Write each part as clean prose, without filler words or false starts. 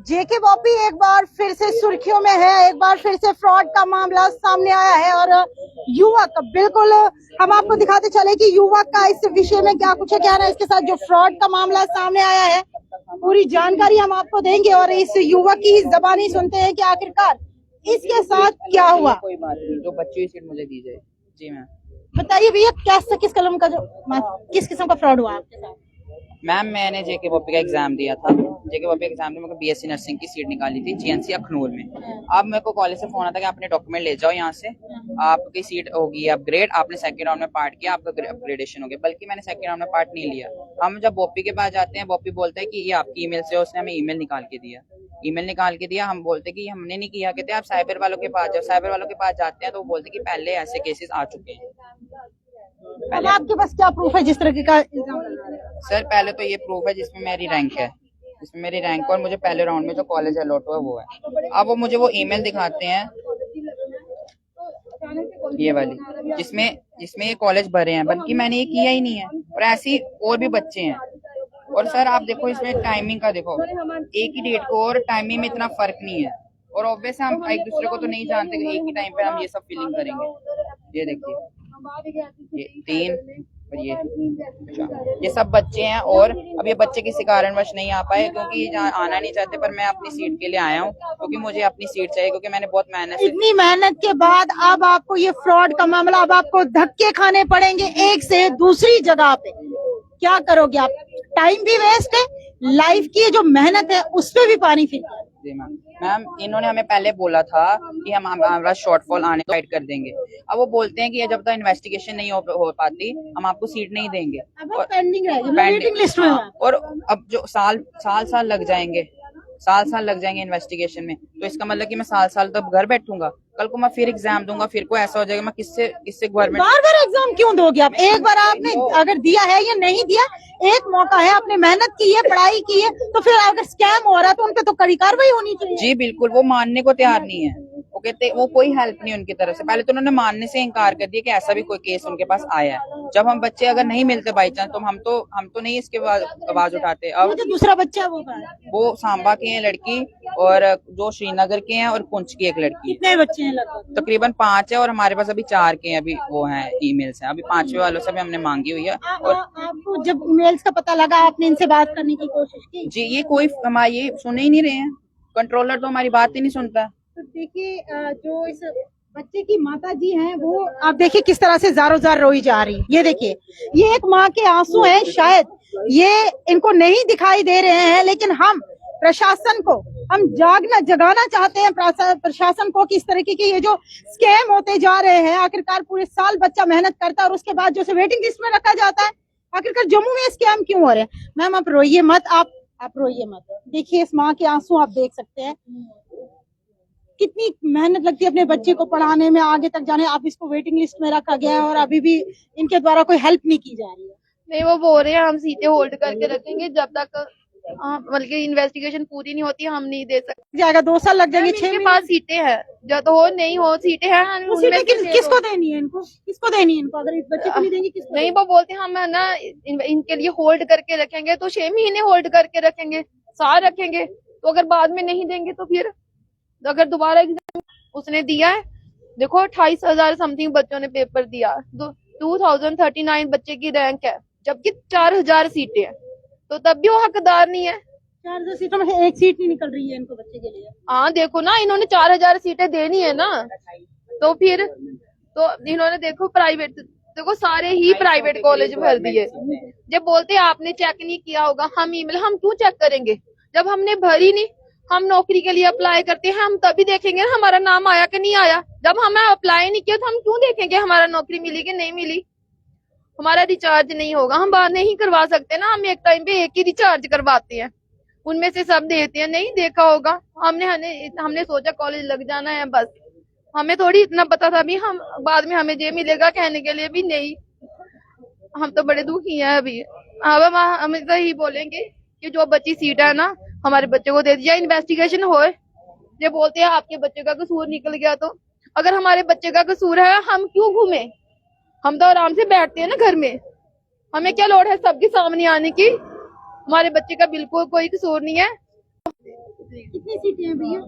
जेके बॉपी एक बार फिर से सुर्खियों में है, एक बार फिर से फ्रॉड का मामला सामने आया है और युवक, बिल्कुल हम आपको दिखाते चले कि युवक का इस विषय में क्या कुछ है, क्या ना इसके साथ जो फ्रॉड का मामला सामने आया है, पूरी जानकारी हम आपको देंगे और इस युवक की जबानी सुनते हैं कि आखिरकार इसके साथ क्या हुआ। कोई बात नहीं, जो बच्ची की सीट मुझे दी जाए। जी मैम। बताइए भैया, किस कलम का किस किस्म का फ्रॉड हुआ आपके साथ? मैम मैंने जेके पॉपी का एग्जाम दिया था। जेके पॉपी एग्जाम में मेरे बीएससी नर्सिंग की सीट निकाली थी जीएनसी अखनूर में। अब मेरे को कॉलेज से फोन आता कि अपने डॉक्यूमेंट ले जाओ यहाँ से, आपकी सीट होगी अपग्रेड, आपने सेकंड राउंड में पार्ट किया, आपका अपग्रेडेशन हो गया। बल्कि मैंने सेकंड राउंड में पार्ट नहीं लिया। हम जब बॉपी के पास जाते हैं, बॉपी बोलता है कि ये आपकी ईमेल से, उसने हमें ईमेल निकाल के दिया। हम बोलते कि हमने नहीं किया। कहते आप साइबर वालों के पास जाओ। साइबर वालों के पास जाते हैं तो वो बोलते कि पहले ऐसे केसेस आ चुके हैं। पहले आपके पास क्या प्रूफ है जिस तरह का इल्जाम? सर पहले तो ये प्रूफ है जिसमें मेरी रैंक है, जिसमें मेरी रैंक और मुझे पहले राउंड में जो कॉलेज अलॉट हुआ वो है। अब वो मुझे वो ईमेल दिखाते हैं, ये वाली, जिसमें ये कॉलेज भरे हैं, बल्कि मैंने ये किया ही नहीं है। और ऐसी और भी बच्चे हैं। और सर आप देखो इसमें टाइमिंग का देखो, एक ही डेट को और टाइमिंग में इतना फर्क नहीं है। और ऑब्वियस हम एक दूसरे को तो नहीं जानते कि एक ही टाइम पे हम ये सब फिलिंग करेंगे। ये देखिए, ये 3 और ये सब बच्चे हैं। और अब ये बच्चे किसी कारणवश नहीं आ पाए क्योंकि ये आना नहीं चाहते, पर मैं अपनी सीट के लिए आया हूँ क्योंकि मुझे अपनी सीट चाहिए, क्योंकि मैंने बहुत मेहनत, इतनी मेहनत के बाद अब आपको ये फ्रॉड का मामला, अब आपको धक्के खाने पड़ेंगे एक से दूसरी जगह पे। क्या करोगे आप? टाइम भी वेस्ट है, लाइफ की जो मेहनत है उस पे भी पानी फिर। मैम इन्होंने हमें पहले बोला था कि हम हमारा शॉर्टफॉल आने को गाइड कर देंगे। अब वो बोलते हैं कि जब तक इन्वेस्टिगेशन नहीं हो पाती हम आपको सीट नहीं देंगे। और पेंडिंग वेटिंग लिस्ट में। और अब जो साल लग जाएंगे, इन्वेस्टिगेशन में, तो इसका मतलब कि मैं साल तक घर बैठूंगा। कल को मैं फिर एग्जाम दूंगा, फिर को ऐसा हो जाएगा मैं किससे गवर्नमेंट। बार एग्जाम क्यों दोगे आप? एक बार आपने अगर दिया है या नहीं दिया, एक मौका है, आपने मेहनत की है, पढ़ाई की है, तो फिर अगर स्कैम हो रहा है तो उनपे तो कड़ी कार्रवाई होनी चाहिए। जी बिल्कुल, वो मानने को तैयार नहीं है। वो कहते वो कोई हेल्प नहीं उनकी तरफ से। पहले तो उन्होंने मानने से इनकार कर दिया कि ऐसा भी कोई केस उनके पास आया है। जब हम बच्चे अगर नहीं मिलते बाई चांस, तो हम तो नहीं इसके आवाज उठाते। अब जो दूसरा बच्चा वो सांबा के हैं लड़की, और जो श्रीनगर के हैं, और पुंछ की एक लड़की। कितने बच्चे हैं लगभग? तकरीबन 5 है और हमारे पास अभी 4 के अभी वो हैं ईमेल्स हैं। अभी 5वें वालों से भी हमने मांगी हुई है। और आपको जब ईमेल्स का पता लगा, आपने इनसे बात करने की कोशिश की? जी, ये कोई हमारी ये सुन ही नहीं रहे हैं। कंट्रोलर तो हमारी बात ही नहीं सुनता। तो देखिए, जो इस बच्चे की माता जी हैं, वो आप देखिए किस तरह से ज़ारो ज़ार रोई जा रही है। ये देखिए, ये एक माँ के आंसू हैं, शायद ये इनको नहीं दिखाई दे रहे हैं, लेकिन हम प्रशासन को हम जगाना चाहते हैं प्रशासन को कि इस तरीके के ये जो स्कैम होते जा रहे हैं, आखिरकार पूरे साल बच्चा मेहनत करता है और उसके बाद जो उसे वेटिंग लिस्ट में रखा जाता है, आखिरकार जम्मू में स्कैम क्यों हो रहे हैं? मैम आप रोइए मत, आप रोइए मत। देखिए इस माँ के आंसू आप देख सकते हैं, कितनी मेहनत लगती है अपने बच्चे को पढ़ाने में, आगे तक जाने। आप इसको वेटिंग लिस्ट में रखा गया है और अभी भी इनके द्वारा कोई हेल्प नहीं की जा रही है। नहीं, वो बोल रहे हैं हम सीटें होल्ड करके रखेंगे जब तक बल्कि इन्वेस्टिगेशन पूरी नहीं होती, हम नहीं दे सकते। जाएगा 2 साल लग जाएंगे। 6 पास सीटें हैं, जब हो नहीं हो सीटें हैं। किसको देनी है इनको? किसको देनी है इनको? अगर इस बच्चे को नहीं देंगे किसको? नहीं, वो बोलते हैं हम है ना इनके लिए होल्ड करके रखेंगे, तो 6 महीने होल्ड करके रखेंगे, साल रखेंगे। तो अगर बाद में नहीं देंगे तो फिर अगर दोबारा एग्जाम उसने दिया है, देखो 28,000 समथिंग बच्चों ने पेपर दिया, 2039 बच्चे की रैंक है, जबकि 4,000 सीटें हैं, तो तब भी वो हकदार नहीं है। 4,000 सीटों में से एक सीट नहीं निकल रही है इनको बच्चे के लिए। हाँ देखो ना, इन्होंने 4,000 सीटें देनी है ना, तो फिर तो इन्होंने देखो प्राइवेट, देखो सारे ही प्राइवेट कॉलेज भर दिए। जब बोलते आपने चेक नहीं किया होगा, हम ईमेल हम क्यों चेक करेंगे? जब हमने भरी नहीं, हम नौकरी के लिए अप्लाई करते हैं, हम तभी देखेंगे हमारा नाम आया कि नहीं आया। जब हमें अप्लाई नहीं किया तो हम क्यों देखेंगे हमारा नौकरी मिली कि नहीं मिली? हमारा रिचार्ज नहीं होगा, हम बात नहीं करवा सकते ना। हम एक टाइम पे एक ही रिचार्ज करवाते हैं, उनमें से सब देते हैं। नहीं देखा होगा, हमने सोचा कॉलेज लग जाना है बस, हमें थोड़ी इतना पता था भी हम बाद में हमें ये मिलेगा कहने के लिए भी नहीं। हम तो बड़े दुखी हैं अभी। अब हम तो ही बोलेंगे कि जो बची सीट है ना, हमारे बच्चे को दे दिया, इन्वेस्टिगेशन होए। ये बोलते हैं आपके बच्चे का कसूर निकल गया, तो अगर हमारे बच्चे का कसूर है हम क्यों घूमे? हम तो आराम से बैठते हैं ना घर में, हमें क्या लोड़ है सबके सामने आने की, हमारे बच्चे का बिल्कुल कोई कसूर नहीं है। कितनी सीटें हैं भैया?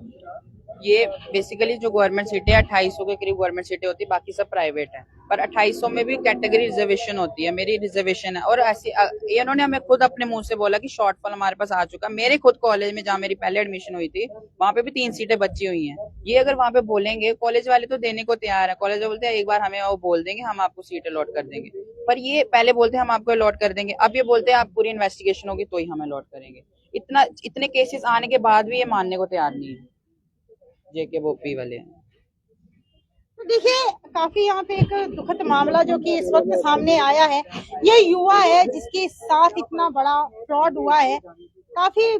ये बेसिकली जो गवर्नमेंट सीटें 2800 के करीब गवर्नमेंट सीटें होती है, बाकी सब प्राइवेट है। पर 2800 में भी कैटेगरी रिजर्वेशन होती है, मेरी रिजर्वेशन है। और ऐसी ये इन्होंने हमें खुद अपने मुंह से बोला कि शॉर्टफॉल हमारे पास आ चुका। मेरे खुद कॉलेज में जहाँ मेरी पहले एडमिशन हुई थी, वहां पे भी 3 सीटें बची हुई हैं। ये अगर वहां पे बोलेंगे, कॉलेज वाले तो देने को तैयार है, कॉलेज वाले बोलते हैं एक बार हमें वो बोल देंगे, हम आपको सीट अलॉट कर देंगे। पर ये पहले बोलते हैं हम आपको अलॉट कर देंगे, अब ये बोलते हैं आप पूरी इन्वेस्टिगेशन होगी तो ही हम अलॉट करेंगे। इतने केसेस आने के बाद भी ये मानने को तैयार नहीं है जेके बोपी वाले। तो देखिए काफी यहाँ पे एक दुखद मामला जो कि इस वक्त सामने आया है, ये युवा है जिसके साथ इतना बड़ा फ्रॉड हुआ है। काफी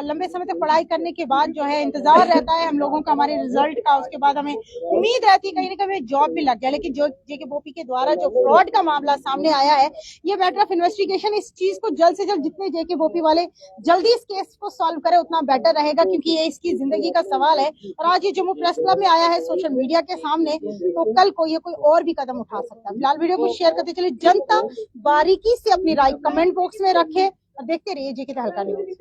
लंबे समय तक पढ़ाई करने के बाद जो है इंतजार रहता है हम लोगों का हमारे रिजल्ट का, उसके बाद हमें उम्मीद रहती है कहीं ना कहीं जॉब भी लग जाए। लेकिन जो जेके बोपी के द्वारा जो फ्रॉड का मामला सामने आया है, ये मैटर ऑफ इन्वेस्टिगेशन, इस चीज को जल्द से जल्द जितने जेके बोपी वाले जल्दी इस केस को सॉल्व करे उतना बेटर रहेगा, क्योंकि ये इसकी जिंदगी का सवाल है। और आज ये जम्मू प्रेस क्लब में आया है सोशल मीडिया के सामने, तो कल को ये कोई और भी कदम उठा सकता है। फिलहाल वीडियो को शेयर करते चलिए, जनता बारीकी से अपनी राय कमेंट बॉक्स में रखे और देखते रहिए जेके तहलका न्यूज।